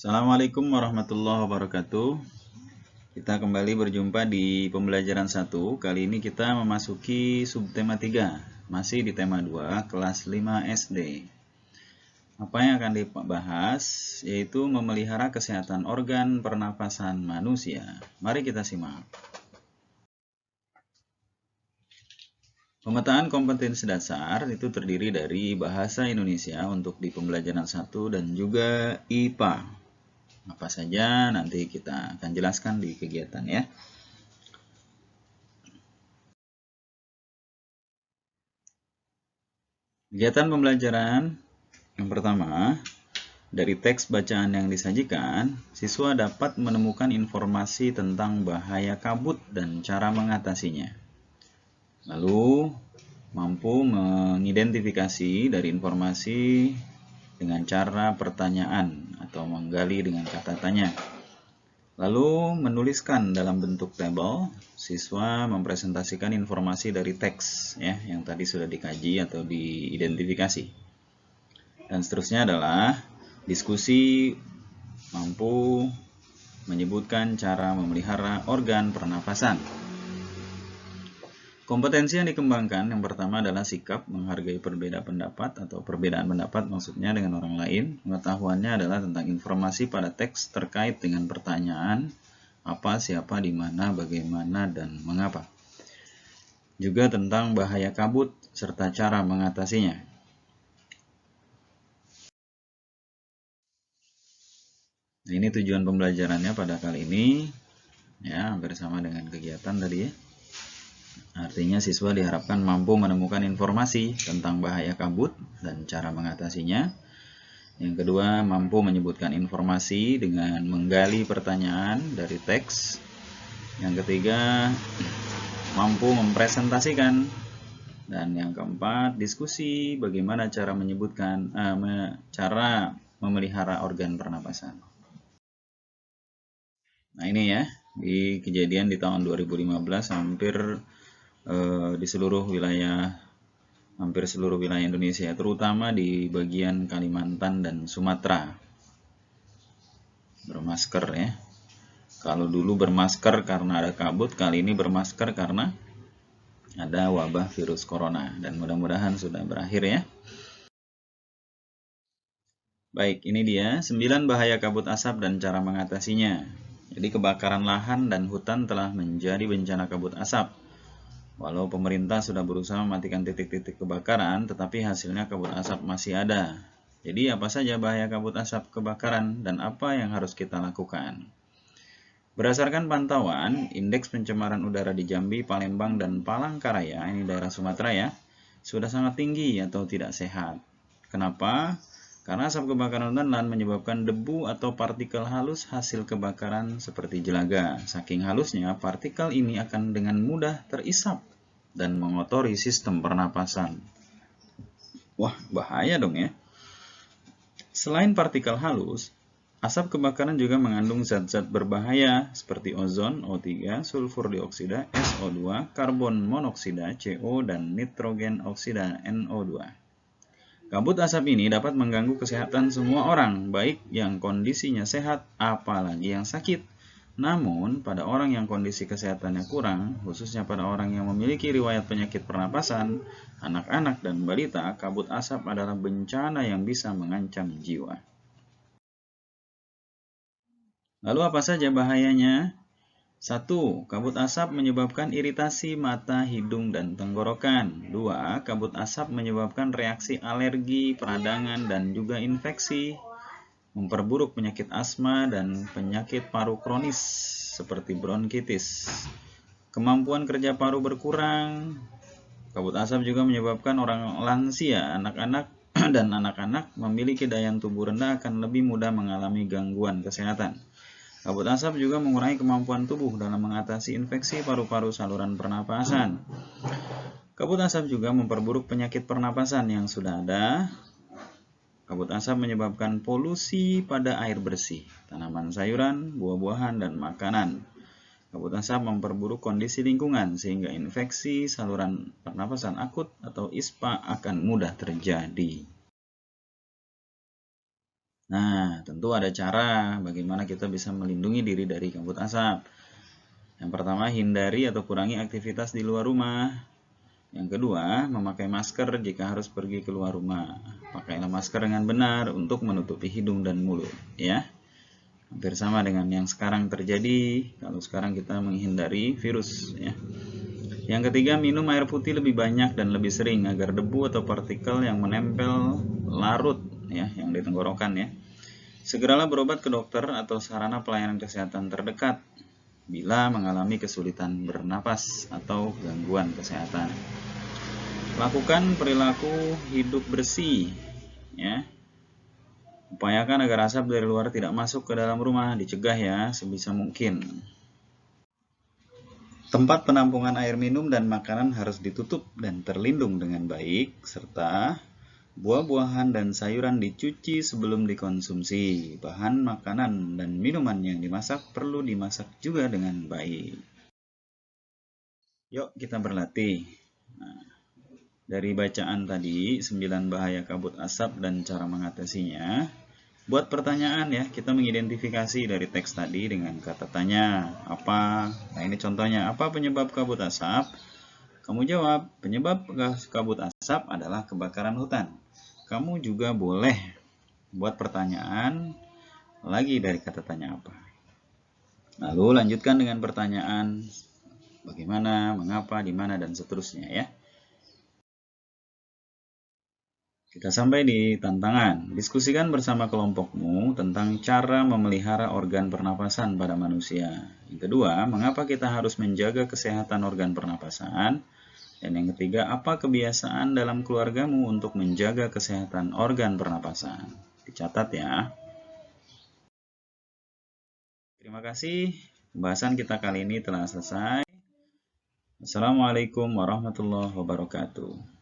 Assalamualaikum warahmatullahi wabarakatuh. Kita kembali berjumpa di pembelajaran 1. Kali ini kita memasuki subtema 3. Masih di tema 2, kelas 5 SD. Apa yang akan dibahas yaitu memelihara kesehatan organ pernapasan manusia. Mari kita simak. Pemetaan kompetensi dasar itu terdiri dari bahasa Indonesia untuk di pembelajaran 1 dan juga IPA. Apa saja nanti kita akan jelaskan di kegiatan ya. Kegiatan pembelajaran yang pertama, dari teks bacaan yang disajikan, siswa dapat menemukan informasi tentang bahaya kabut dan cara mengatasinya. Lalu, mampu mengidentifikasi dari informasi dengan cara pertanyaan atau menggali dengan kata tanya. Lalu menuliskan dalam bentuk tabel, siswa mempresentasikan informasi dari teks ya yang tadi sudah dikaji atau diidentifikasi. Dan seterusnya adalah diskusi mampu menyebutkan cara memelihara organ pernafasan. Kompetensi yang dikembangkan yang pertama adalah sikap menghargai perbedaan pendapat atau perbedaan pendapat maksudnya dengan orang lain. Pengetahuannya adalah tentang informasi pada teks terkait dengan pertanyaan apa, siapa, di mana, bagaimana, dan mengapa. Juga tentang bahaya kabut serta cara mengatasinya. Nah, ini tujuan pembelajarannya pada kali ini ya, hampir sama dengan kegiatan tadi ya. Artinya siswa diharapkan mampu menemukan informasi tentang bahaya kabut dan cara mengatasinya. Yang kedua, mampu menyebutkan informasi dengan menggali pertanyaan dari teks. Yang ketiga, mampu mempresentasikan. Dan yang keempat, diskusi bagaimana cara cara memelihara organ pernapasan. Nah ini ya, di kejadian di tahun 2015 hampir di hampir seluruh wilayah Indonesia, terutama di bagian Kalimantan dan Sumatera. Bermasker ya. Kalau dulu bermasker karena ada kabut, kali ini bermasker karena ada wabah virus corona. Dan mudah-mudahan sudah berakhir ya. Baik, ini dia 9 bahaya kabut asap dan cara mengatasinya. Jadi kebakaran lahan dan hutan telah menjadi bencana kabut asap. Walau pemerintah sudah berusaha mematikan titik-titik kebakaran, tetapi hasilnya kabut asap masih ada. Jadi apa saja bahaya kabut asap kebakaran dan apa yang harus kita lakukan? Berdasarkan pantauan, indeks pencemaran udara di Jambi, Palembang, dan Palangkaraya, ini daerah Sumatera ya, sudah sangat tinggi atau tidak sehat. Kenapa? Karena asap kebakaran hutan lahan menyebabkan debu atau partikel halus hasil kebakaran seperti jelaga. Saking halusnya, partikel ini akan dengan mudah terisap dan mengotori sistem pernapasan. Wah, bahaya dong ya. Selain partikel halus, asap kebakaran juga mengandung zat-zat berbahaya seperti ozon, O3, sulfur dioksida, SO2, karbon monoksida, CO, dan nitrogen oksida, NO2. Kabut asap ini dapat mengganggu kesehatan semua orang, baik yang kondisinya sehat, apalagi yang sakit. Namun, pada orang yang kondisi kesehatannya kurang, khususnya pada orang yang memiliki riwayat penyakit pernapasan, anak-anak dan balita, kabut asap adalah bencana yang bisa mengancam jiwa. Lalu apa saja bahayanya? 1. Kabut asap menyebabkan iritasi mata, hidung, dan tenggorokan. 2. Kabut asap menyebabkan reaksi alergi, peradangan, dan juga infeksi. Memperburuk penyakit asma dan penyakit paru kronis seperti bronkitis. Kemampuan kerja paru berkurang. Kabut asap juga menyebabkan orang lansia, anak-anak dan anak-anak memiliki daya tubuh rendah akan lebih mudah mengalami gangguan kesehatan. Kabut asap juga mengurangi kemampuan tubuh dalam mengatasi infeksi paru-paru saluran pernapasan. Kabut asap juga memperburuk penyakit pernapasan yang sudah ada. Kabut asap menyebabkan polusi pada air bersih, tanaman sayuran, buah-buahan, dan makanan. Kabut asap memperburuk kondisi lingkungan sehingga infeksi saluran pernapasan akut atau ISPA akan mudah terjadi. Nah, tentu ada cara bagaimana kita bisa melindungi diri dari kabut asap. Yang pertama, hindari atau kurangi aktivitas di luar rumah. Yang kedua, memakai masker jika harus pergi keluar rumah. Pakailah masker dengan benar untuk menutupi hidung dan mulut, ya. Hampir sama dengan yang sekarang terjadi kalau sekarang kita menghindari virus, ya. Yang ketiga, minum air putih lebih banyak dan lebih sering agar debu atau partikel yang menempel larut, ya, yang di tenggorokan, ya. Segeralah berobat ke dokter atau sarana pelayanan kesehatan terdekat bila mengalami kesulitan bernapas atau gangguan kesehatan. Lakukan perilaku hidup bersih, ya. Upayakan agar asap dari luar tidak masuk ke dalam rumah, dicegah ya sebisa mungkin. Tempat penampungan air minum dan makanan harus ditutup dan terlindung dengan baik, serta buah-buahan dan sayuran dicuci sebelum dikonsumsi. Bahan makanan dan minuman yang dimasak perlu dimasak juga dengan baik. Yuk kita berlatih. Nah, dari bacaan tadi, 9 bahaya kabut asap dan cara mengatasinya. Buat pertanyaan ya, kita mengidentifikasi dari teks tadi dengan kata tanya. Apa? Nah ini contohnya, apa penyebab kabut asap? Kamu jawab, penyebab kabut asap adalah kebakaran hutan. Kamu juga boleh buat pertanyaan lagi dari kata tanya apa. Lalu lanjutkan dengan pertanyaan bagaimana, mengapa, di mana, dan seterusnya ya. Kita sampai di tantangan. Diskusikan bersama kelompokmu tentang cara memelihara organ pernapasan pada manusia. Yang kedua, mengapa kita harus menjaga kesehatan organ pernapasan? Dan yang ketiga, apa kebiasaan dalam keluargamu untuk menjaga kesehatan organ pernapasan? Dicatat ya. Terima kasih. Pembahasan kita kali ini telah selesai. Assalamualaikum warahmatullahi wabarakatuh.